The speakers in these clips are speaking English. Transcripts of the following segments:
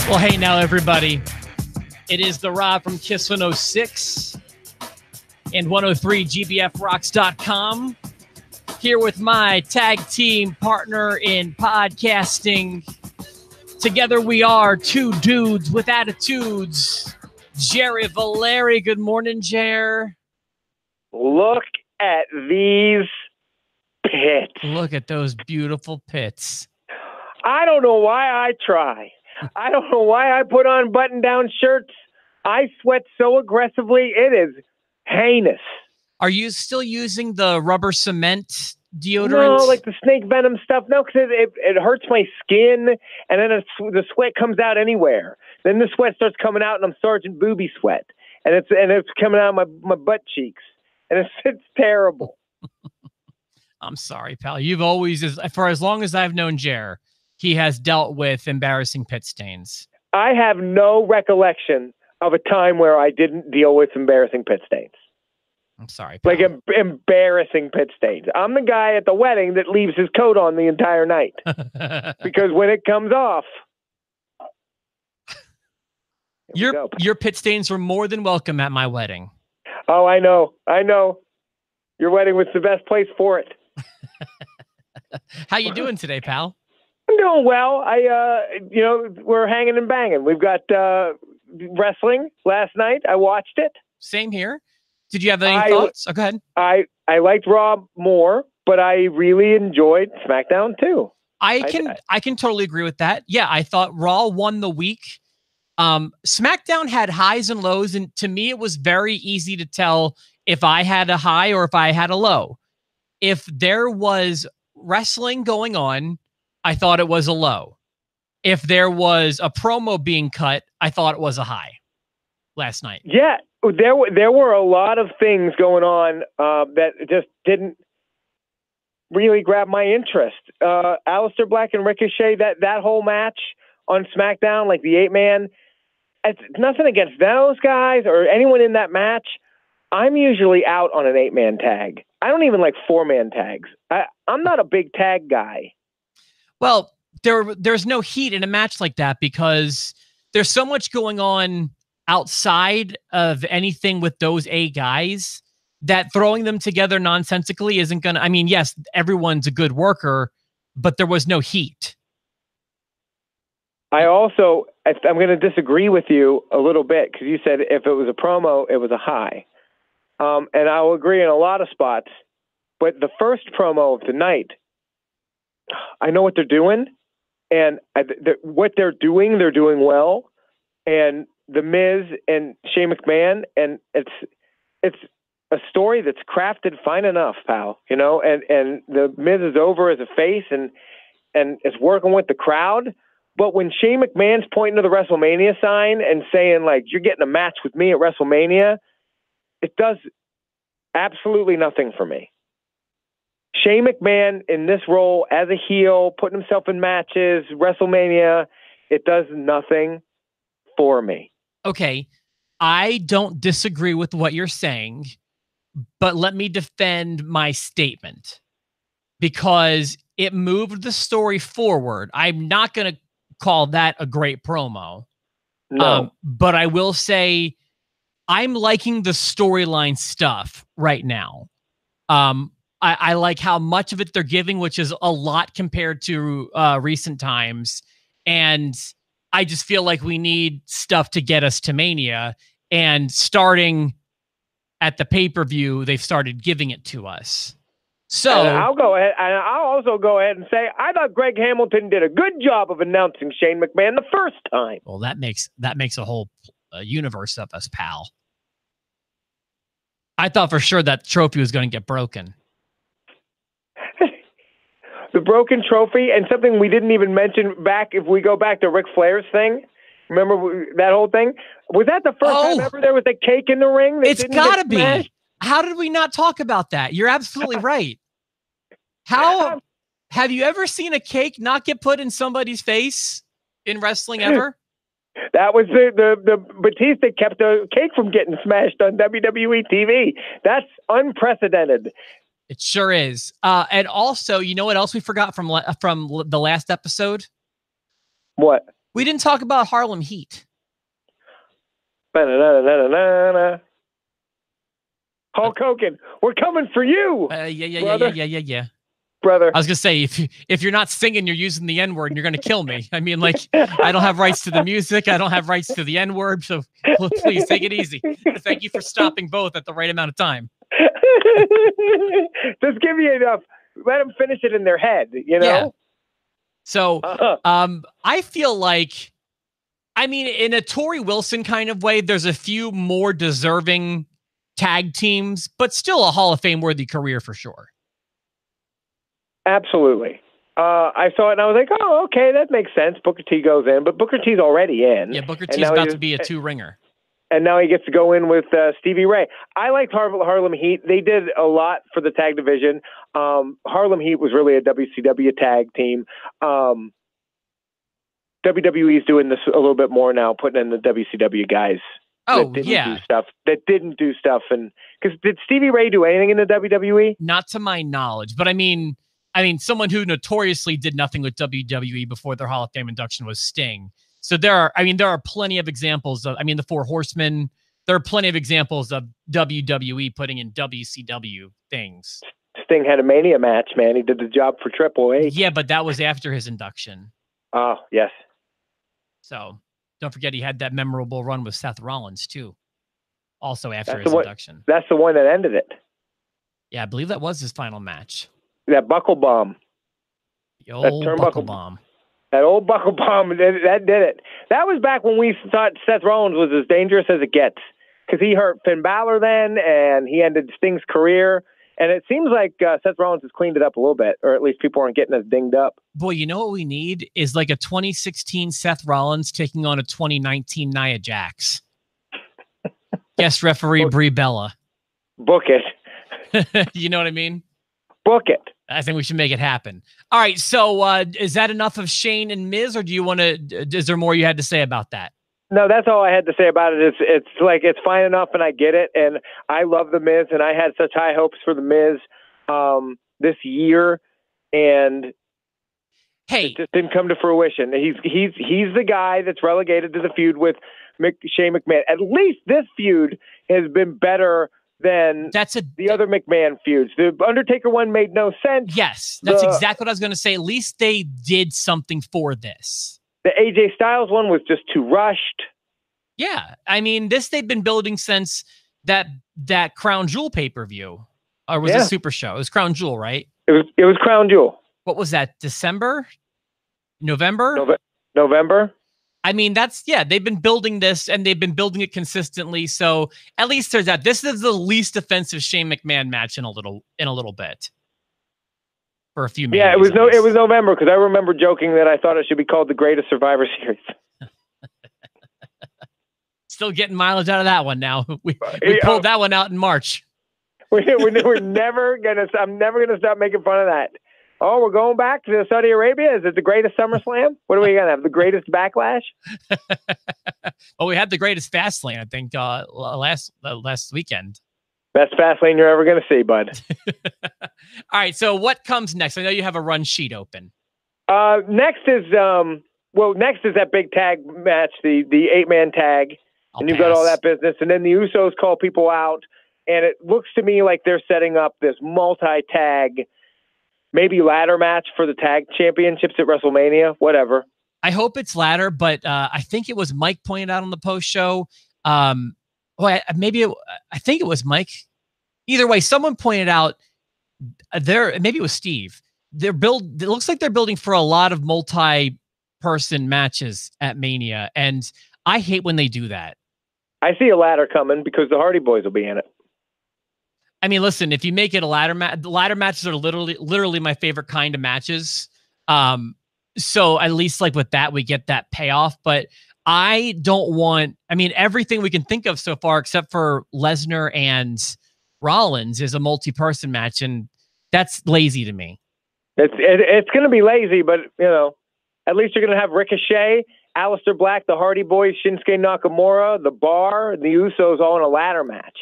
Well, hey now, everybody. It is the Rob from Kiss 106 and 103gbfrocks.com. Here with my tag team partner in podcasting. Together we are two dudes with attitudes. Jerry Valeri. Good morning, Jer. Look at these pits. Look at those beautiful pits. I don't know why I try. I don't know why I put on button-down shirts. I sweat so aggressively, it is heinous. Are you still using the rubber cement deodorant? No, like the snake venom stuff. No, because it hurts my skin, and then the sweat comes out anywhere. Then the sweat starts coming out, and I'm Sergeant Booby sweat, and it's coming out of my butt cheeks, and it's terrible. I'm sorry, pal. You've always, for as long as I've known Jer, he has dealt with embarrassing pit stains. I have no recollection of a time where I didn't deal with embarrassing pit stains. I'm sorry, pal. Like embarrassing pit stains. I'm the guy at the wedding that leaves his coat on the entire night. Because when it comes off... Your pit stains were more than welcome at my wedding. Oh, I know. Your wedding was the best place for it. How you doing today, pal? I'm doing well. We're hanging and banging. We've got wrestling last night. I watched it. Same here. Did you have any thoughts? Oh, go ahead. I liked Raw more, but I really enjoyed SmackDown too. I can totally agree with that. Yeah, I thought Raw won the week. SmackDown had highs and lows, and to me, it was very easy to tell if I had a high or if I had a low. If there was wrestling going on, I thought it was a low. If there was a promo being cut, I thought it was a high last night. Yeah, there were a lot of things going on that just didn't really grab my interest. Aleister Black and Ricochet, that whole match on SmackDown, like the 8-man, it's nothing against those guys or anyone in that match. I'm usually out on an 8-man tag. I don't even like 4-man tags. I'm not a big tag guy. Well, there's no heat in a match like that because there's so much going on outside of anything with those 8 guys that throwing them together nonsensically isn't going to... I mean, yes, everyone's a good worker, but there was no heat. I'm going to disagree with you a little bit because you said if it was a promo, it was a high. And I will agree in a lot of spots. But the first promo of the night, I know what they're doing, and what they're doing well. And The Miz and Shane McMahon, and it's a story that's crafted fine enough, pal. And The Miz is over as a face, and it's working with the crowd. But when Shane McMahon's pointing to the WrestleMania sign and saying, like, you're getting a match with me at WrestleMania, it does absolutely nothing for me. Shane McMahon in this role as a heel, putting himself in matches, WrestleMania, it does nothing for me. Okay, I don't disagree with what you're saying, but let me defend my statement because it moved the story forward. I'm not going to call that a great promo. No. But I will say I'm liking the storyline stuff right now. I like how much of it they're giving, which is a lot compared to recent times. And I just feel like we need stuff to get us to Mania. And starting at the pay-per-view, they've started giving it to us. So and I'll also go ahead and say I thought Greg Hamilton did a good job of announcing Shane McMahon the first time. Well, that makes a whole universe of us, pal. I thought for sure that trophy was going to get broken. The broken trophy, and something we didn't even mention back, if we go back to Ric Flair's thing, remember that whole thing? Was that the first time ever there was a cake in the ring? It's got to be. How did we not talk about that? You're absolutely right. How have you ever seen a cake not get put in somebody's face in wrestling ever? That was the Batista kept the cake from getting smashed on WWE TV. That's unprecedented. It sure is. And also, you know what else we forgot from the last episode? What? We didn't talk about Harlem Heat. Hulk Hogan, we're coming for you. Yeah. Brother. I was gonna say, if you're not singing, you're using the N-word, and you're gonna kill me. I mean, like, I don't have rights to the music. I don't have rights to the N-word. So please take it easy. Thank you for stopping both at the right amount of time. Just give you enough. Let them finish it in their head. You know. Yeah. So, I feel like, I mean, in a Tori Wilson kind of way, there's a few more deserving tag teams, but still a Hall of Fame worthy career for sure. Absolutely. I saw it and I was like, oh, okay, that makes sense. Booker T goes in, but Booker T's already in. Yeah, Booker T's about to be a 2-ringer. And now he gets to go in with Stevie Ray. I liked Harlem Heat. They did a lot for the tag division. Harlem Heat was really a WCW tag team. WWE's doing this a little bit more now, putting in the WCW guys. Oh, That didn't do stuff. And because did Stevie Ray do anything in the WWE? Not to my knowledge, but I mean, someone who notoriously did nothing with WWE before their Hall of Fame induction was Sting. So there are plenty of examples of, the Four Horsemen. There are plenty of examples of WWE putting in WCW things. Sting had a Mania match, man. He did the job for Triple H. Yeah, but that was after his induction. Oh, yes. So don't forget he had that memorable run with Seth Rollins too. Also after his induction. That's the one that ended it. Yeah, I believe that was his final match. That buckle bomb. The old buckle bomb. That old buckle bomb, that did it. That was back when we thought Seth Rollins was as dangerous as it gets. Because he hurt Finn Balor then, and he ended Sting's career. And it seems like Seth Rollins has cleaned it up a little bit, or at least people aren't getting as dinged up. Boy, you know what we need is like a 2016 Seth Rollins taking on a 2019 Nia Jax. Guest referee Brie Bella. Book it. You know what I mean? Book it. I think we should make it happen. All right, so is that enough of Shane and Miz, or do you want to? Is there more you had to say about that? No, that's all I had to say about it. It's like it's fine enough, and I get it, and I love the Miz, and I had such high hopes for the Miz this year, and it just didn't come to fruition. He's the guy that's relegated to the feud with Shane McMahon. At least this feud has been better than the other McMahon feuds. The Undertaker one made no sense. Yes, that's exactly what I was going to say. At least they did something for this. The AJ Styles one was just too rushed. Yeah, I mean, they've been building since that Crown Jewel pay-per-view. Or was it Super Show? It was Crown Jewel, right? It was Crown Jewel. What was that? December? November? November. I mean, they've been building this, and they've been building it consistently. So at least there's that. This is the least offensive Shane McMahon match in a little bit. For a few minutes. Yeah, it was November, because I remember joking that I thought it should be called the Greatest Survivor Series. Still getting mileage out of that one now. We pulled that one out in March. We're never gonna. I'm never gonna stop making fun of that. Oh, we're going back to Saudi Arabia. Is it the greatest SummerSlam? What are we gonna have? The greatest Backlash? Well, we had the greatest Fastlane, I think, last weekend. Best Fastlane you're ever gonna see, bud. All right. So what comes next? I know you have a run sheet open. Next is that big tag match, the 8-man tag, and you've got all that business, and then the Usos call people out, and it looks to me like they're setting up this multi-tag, maybe ladder match for the tag championships at WrestleMania. Whatever. I hope it's ladder, but I think it was Mike pointed out on the post show. I think it was Mike. Either way, someone pointed out maybe it was Steve. It looks like they're building for a lot of multi-person matches at Mania, and I hate when they do that. I see a ladder coming because the Hardy Boys will be in it. I mean, listen, if you make it a ladder match, the ladder matches are literally my favorite kind of matches. So at least like with that, we get that payoff, but I don't want, everything we can think of so far, except for Lesnar and Rollins, is a multi-person match, and that's lazy to me. It's going to be lazy, but at least you're going to have Ricochet, Aleister Black, the Hardy Boys, Shinsuke Nakamura, the Bar, the Usos all in a ladder match.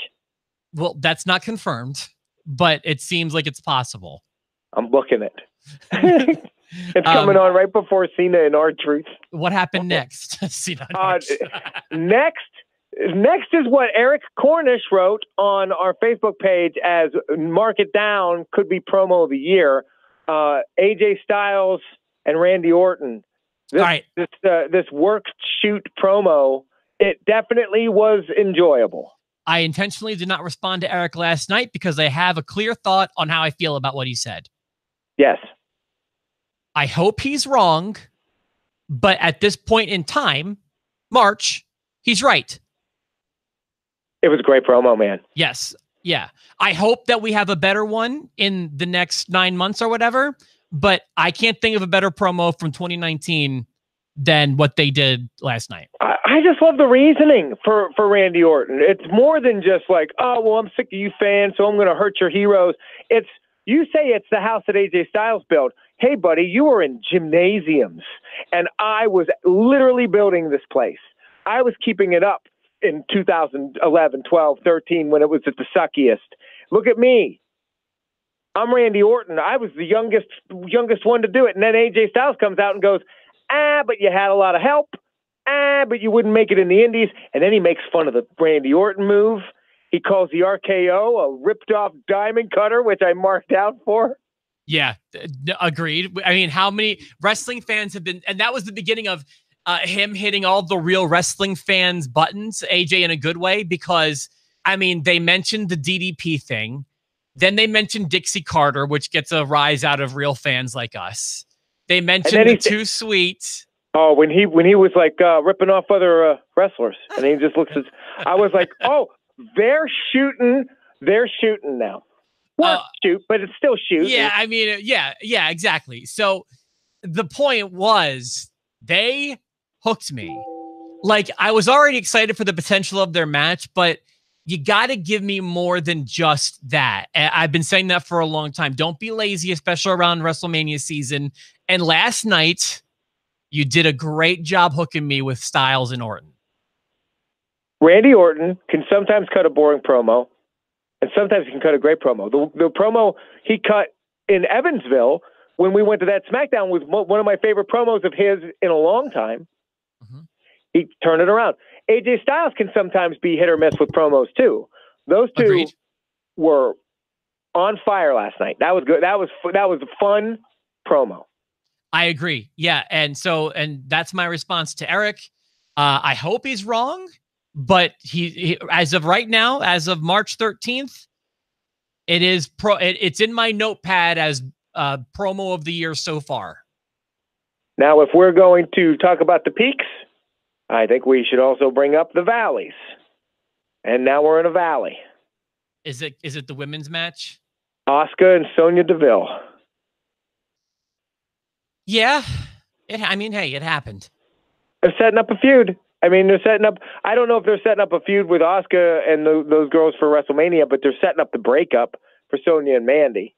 Well, that's not confirmed, but it seems like it's possible. I'm booking it. It's coming on right before Cena and R-Truth. What happened next? Cena next is what Eric Cornish wrote on our Facebook page as Mark It Down could be promo of the year. AJ Styles and Randy Orton. This work shoot promo, it definitely was enjoyable. I intentionally did not respond to Eric last night because I have a clear thought on how I feel about what he said. Yes. I hope he's wrong, but at this point in time, March, he's right. It was a great promo, man. Yes. Yeah. I hope that we have a better one in the next 9 months or whatever, but I can't think of a better promo from 2019 than what they did last night. I just love the reasoning for Randy Orton. It's more than just like, oh, well, I'm sick of you fans, so I'm going to hurt your heroes. You say it's the house that AJ Styles built. Hey, buddy, you were in gymnasiums, and I was literally building this place. I was keeping it up in 2011, 12, 13 when it was at the suckiest. Look at me. I'm Randy Orton. I was the youngest one to do it. And then AJ Styles comes out and goes, but you had a lot of help. But you wouldn't make it in the Indies. And then he makes fun of the Randy Orton move. He calls the RKO a ripped-off diamond cutter, which I marked out for. Yeah, agreed. I mean, how many wrestling fans have been... And that was the beginning of him hitting all the real wrestling fans' buttons, AJ, in a good way, because, I mean, they mentioned the DDP thing. Then they mentioned Dixie Carter, which gets a rise out of real fans like us. They mentioned the Too Sweet. Oh, when he was like ripping off other wrestlers, and he just looks at... I was like, oh, they're shooting now. Shoot, but it's still shoot. Yeah, I mean, yeah, exactly. So the point was they hooked me. Like, I was already excited for the potential of their match, but you got to give me more than just that. And I've been saying that for a long time. Don't be lazy, especially around WrestleMania season. And last night, you did a great job hooking me with Styles and Orton. Randy Orton can sometimes cut a boring promo, and sometimes he can cut a great promo. The promo he cut in Evansville when we went to that SmackDown was one of my favorite promos of his in a long time. Mm-hmm. He turned it around. AJ Styles can sometimes be hit or miss with promos too. Those two Agreed. Were on fire last night. That was good. That was a fun promo. I agree. Yeah. And that's my response to Eric. I hope he's wrong, but he as of right now, as of March 13th, it's in my notepad as promo of the year so far. Now, if we're going to talk about the peaks, I think we should also bring up the valleys. And now we're in a valley. Is it the women's match? Asuka and Sonya Deville. Yeah. Hey, it happened. They're setting up a feud. I don't know if they're setting up a feud with Asuka and those girls for WrestleMania, but they're setting up the breakup for Sonya and Mandy.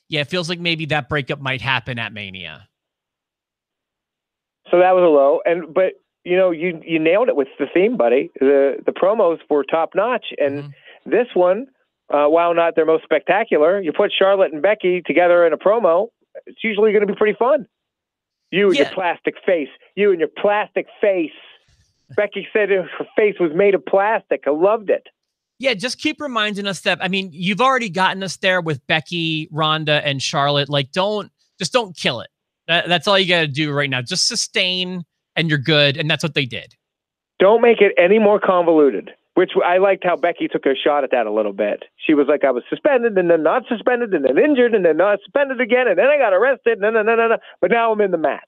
Yeah, it feels like maybe that breakup might happen at Mania. So that was a low. But you nailed it with the theme, buddy. The promos were top notch. And this one, while not their most spectacular, you put Charlotte and Becky together in a promo, it's usually going to be pretty fun. You and your plastic face. Becky said her face was made of plastic. I loved it. Yeah, just keep reminding us that, you've already gotten us there with Becky, Ronda, and Charlotte. Like, don't kill it. That's all you got to do right now. Just sustain, and you're good. And that's what they did. Don't make it any more convoluted, which I liked how Becky took a shot at that a little bit. She was like, I was suspended and then not suspended and then injured and then not suspended again. And then I got arrested. No. But now I'm in the match.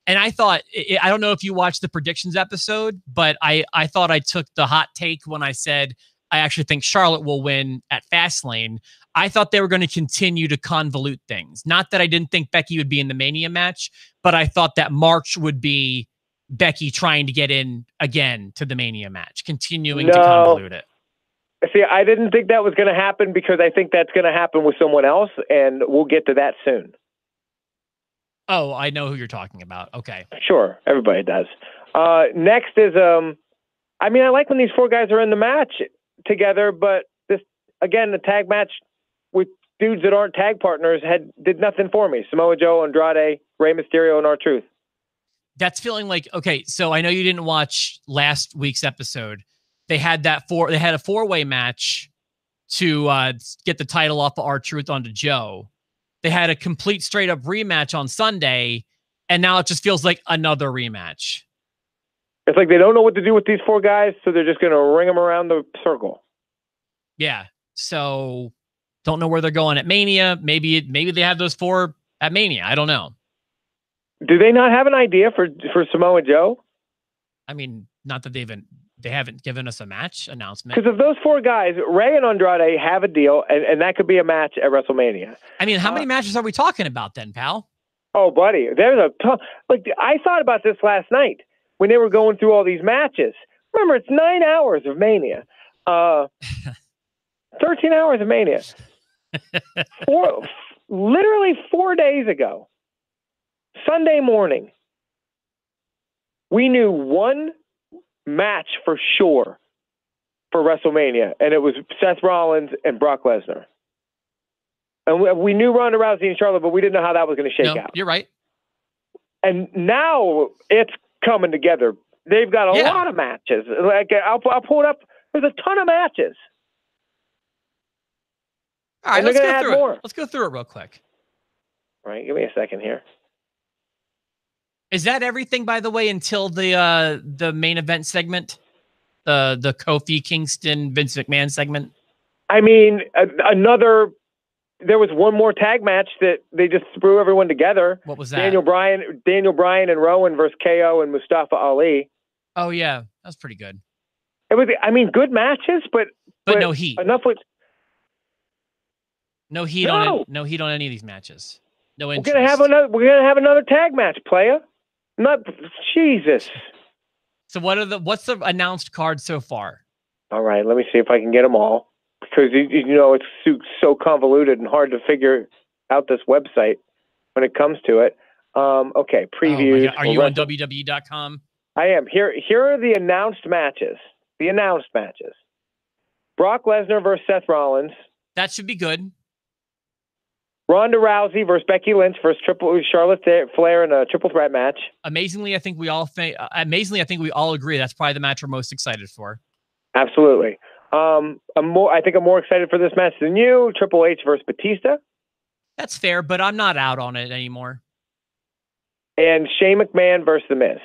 And I thought, I don't know if you watched the predictions episode, but I thought I took the hot take when I said, I actually think Charlotte will win at Fastlane. I thought they were going to continue to convolute things. Not that I didn't think Becky would be in the Mania match, but I thought that March would be Becky trying to get in again to the Mania match, continuing to convolute it. See, I didn't think that was going to happen because I think that's going to happen with someone else, and we'll get to that soon. Oh, I know who you're talking about. Okay. Sure. Everybody does. Next is, I like when these four guys are in the match together, but this, again, the tag match with dudes that aren't tag partners did nothing for me. Samoa Joe, Andrade, Rey Mysterio, and R-Truth. That's feeling like, okay, so I know you didn't watch last week's episode. They had a 4-way match to get the title off of R-Truth onto Joe. They had a complete straight up rematch on Sunday, and now it just feels like another rematch. It's like they don't know what to do with these 4 guys, so they're just going to ring them around the circle. Yeah. So don't know where they're going at Mania. Maybe they have those 4 at Mania. I don't know. Do they not have an idea for Samoa Joe? I mean, not that they haven't given us a match announcement. Because of those 4 guys, Rey and Andrade have a deal, and that could be a match at WrestleMania. I mean, how many matches are we talking about then, pal? Oh, buddy, there's a ton. Like, I thought about this last night when they were going through all these matches. Remember, it's 9 hours of Mania. 13 hours of Mania. Literally 4 days ago, Sunday morning, we knew one match for sure for WrestleMania, and it was Seth Rollins and Brock Lesnar. And we knew Ronda Rousey and Charlotte, but we didn't know how that was going to shake out. You're right. And now it's coming together. They've got a lot of matches. Like I'll pull it up. There's a ton of matches. All right, let's go through it. Let's go through it real quick. All right, give me a second here. Is that everything, by the way, until the main event segment? The Kofi Kingston, Vince McMahon segment? I mean, there was one more tag match that they just threw everyone together. What was that? Daniel Bryan and Rowan versus KO and Mustafa Ali. Oh, yeah. That was pretty good. It was, I mean, good matches, but no heat. Enough with... No heat on any of these matches. No interest. We're gonna have another tag match, playa. Not Jesus. So what's the announced card so far? All right, let me see if I can get them all, because you know it's so convoluted and hard to figure out this website when it comes to it. Okay, previews. Are you on WWE.com? I am. Here are the announced matches. Brock Lesnar versus Seth Rollins. That should be good. Ronda Rousey versus Becky Lynch versus Charlotte Flair in a triple threat match. Amazingly, I think we all agree that's probably the match we're most excited for. Absolutely. I think I'm more excited for this match than you. Triple H versus Batista. That's fair, but I'm not out on it anymore. And Shane McMahon versus The Miz.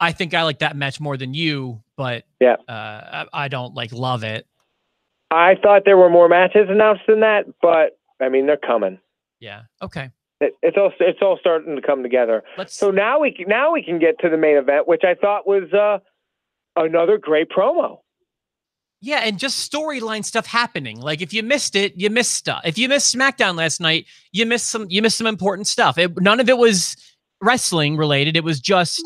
I think I like that match more than you, but yeah, I don't love it. I thought there were more matches announced than that, but I mean, they're coming. Yeah. Okay. It's all starting to come together. So now we can get to the main event, which I thought was another great promo. Yeah, and just storyline stuff happening. Like if you missed it, you missed stuff. If you missed SmackDown last night, you missed some important stuff. None of it was wrestling related. It was just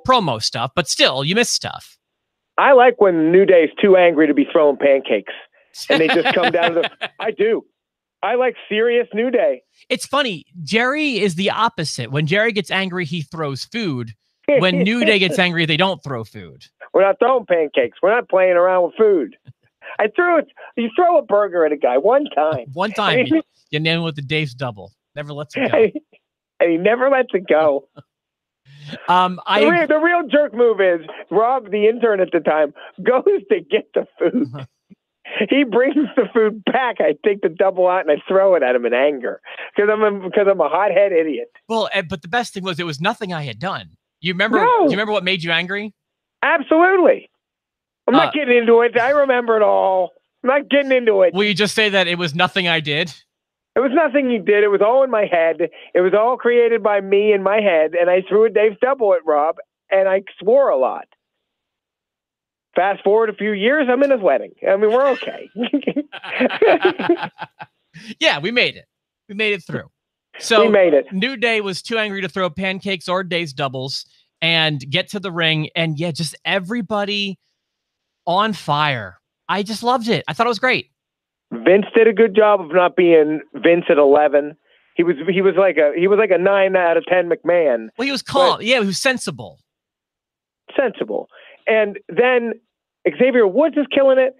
promo stuff, but still, you missed stuff. I like when New Day's too angry to be throwing pancakes, and they just come down to I do. I like serious New Day. It's funny. Jerry is the opposite. When Jerry gets angry, he throws food. When New Day gets angry, they don't throw food. We're not throwing pancakes. We're not playing around with food. You throw a burger at a guy one time. One time. You nail him with the Dave's double. Never lets it go. And he never lets it go. The real jerk move is Rob, the intern at the time, goes to get the food. He brings the food back. I take the double out and I throw it at him in anger because I'm a hothead idiot. Well, but the best thing was it was nothing I had done. You remember? Do you remember what made you angry? Absolutely. I'm not getting into it. I remember it all. I'm not getting into it. Will you just say that it was nothing I did? It was nothing you did. It was all in my head. It was all created by me in my head, and I threw a Dave's double at Rob, and I swore a lot. Fast forward a few years, I'm in his wedding. I mean, we're okay. Yeah, we made it. We made it through. So we made it. New Day was too angry to throw pancakes or Dave's doubles and get to the ring. And yeah, just everybody on fire. I just loved it. I thought it was great. Vince did a good job of not being Vince at 11. He was like a 9 out of 10 McMahon. Well, he was calm. Yeah, he was sensible. And then Xavier Woods is killing it.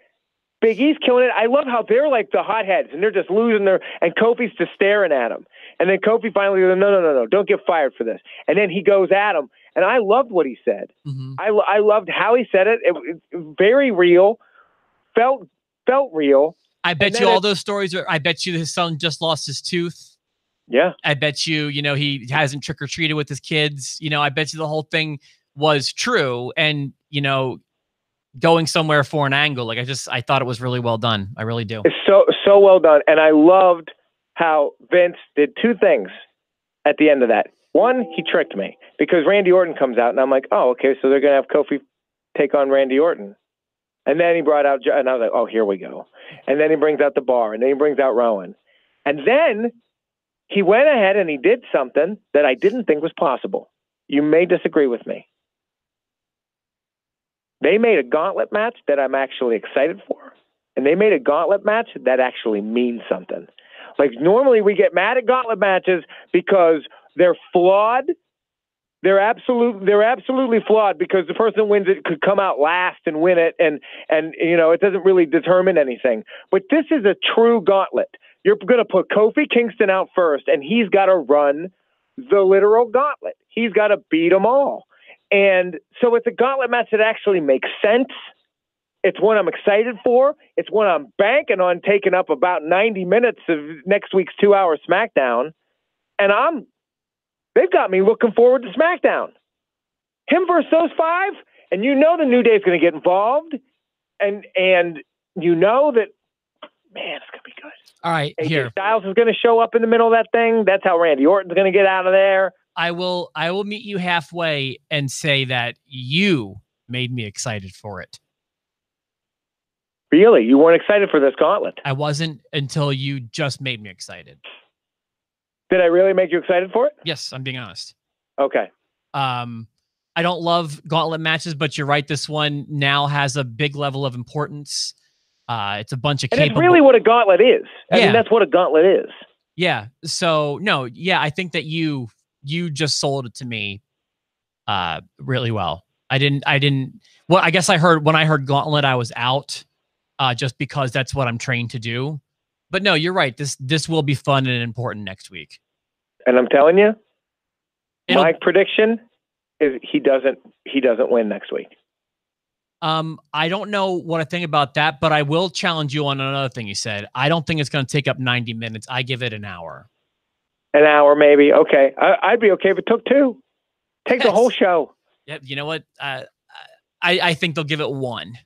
Big E's killing it. I love how they're like the hotheads, and they're just losing and Kofi's just staring at him. And then Kofi finally goes, no, don't get fired for this. And then he goes at him, and I loved what he said. Mm-hmm. I loved how he said it. It was very real, felt real. I bet you all those stories I bet you his son just lost his tooth. Yeah. I bet you, he hasn't trick-or-treated with his kids. I bet you the whole thing was true. And, going somewhere for an angle. Like I thought it was really well done. I really do. It's so well done. And I loved how Vince did two things at the end of that. One, he tricked me because Randy Orton comes out and I'm like, oh, okay. So they're going to have Kofi take on Randy Orton. And then he brought out, and I was like, oh, here we go. And then he brings out the bar and then he brings out Rowan. And then he went ahead and he did something that I didn't think was possible. You may disagree with me. They made a gauntlet match that I'm actually excited for. And they made a gauntlet match that actually means something. Like normally we get mad at gauntlet matches because they're flawed. They're absolutely flawed because the person who wins it could come out last and win it. And it doesn't really determine anything. But this is a true gauntlet. You're going to put Kofi Kingston out first and he's got to run the literal gauntlet. He's got to beat them all. And so it's a gauntlet match that actually makes sense. It's one I'm excited for. It's one I'm banking on taking up about 90 minutes of next week's 2-hour SmackDown. And they've got me looking forward to SmackDown. Him versus those five, and the New Day is going to get involved. And that, man, it's going to be good. All right, AJ Styles is going to show up in the middle of that thing. That's how Randy Orton's going to get out of there. I will meet you halfway and say that you made me excited for it. Really? You weren't excited for this gauntlet? I wasn't until you just made me excited. Did I really make you excited for it? Yes, I'm being honest. Okay. I don't love gauntlet matches, but you're right. This one now has a big level of importance. It's a bunch of capable... And it's really what a gauntlet is. I mean, that's what a gauntlet is. Yeah. So, no, yeah, I think that you just sold it to me really well. I guess when I heard gauntlet, I was out just because that's what I'm trained to do. But no, you're right. This will be fun and important next week. And I'm telling you, my prediction is he doesn't win next week. I don't know what I think about that, but I will challenge you on another thing you said. I don't think it's going to take up 90 minutes. I give it an hour. An hour, maybe. Okay. I'd be okay if it took 2. Take the whole show. Yep. You know what? I think they'll give it 1.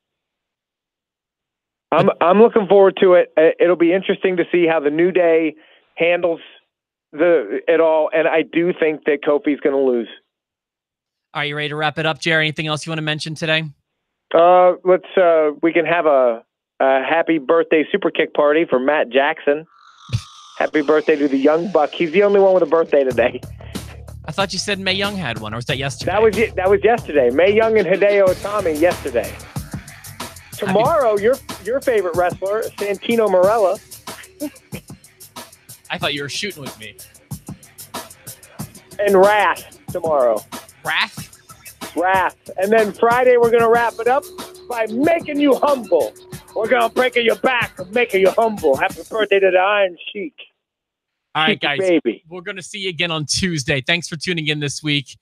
I'm looking forward to it. It'll be interesting to see how the New Day handles it all. And I do think that Kofi's going to lose. Are you ready to wrap it up, Jerry? Anything else you want to mention today? We can have a happy birthday super kick party for Matt Jackson. Happy birthday to the young buck. He's the only one with a birthday today. I thought you said Mae Young had one, or was that yesterday? That was yesterday. Mae Young and Hideo Itami yesterday. Tomorrow, your favorite wrestler, Santino Marella. I thought you were shooting with me. And Wrath tomorrow. Wrath. And then Friday, we're going to wrap it up by making you humble. We're going to break your back and make you humble. Happy birthday to the Iron Sheik. All right, guys. Baby. We're going to see you again on Tuesday. Thanks for tuning in this week.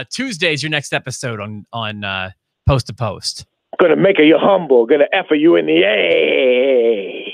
Tuesday is your next episode on Post to Post. Going to make you humble. Going to F you in the A.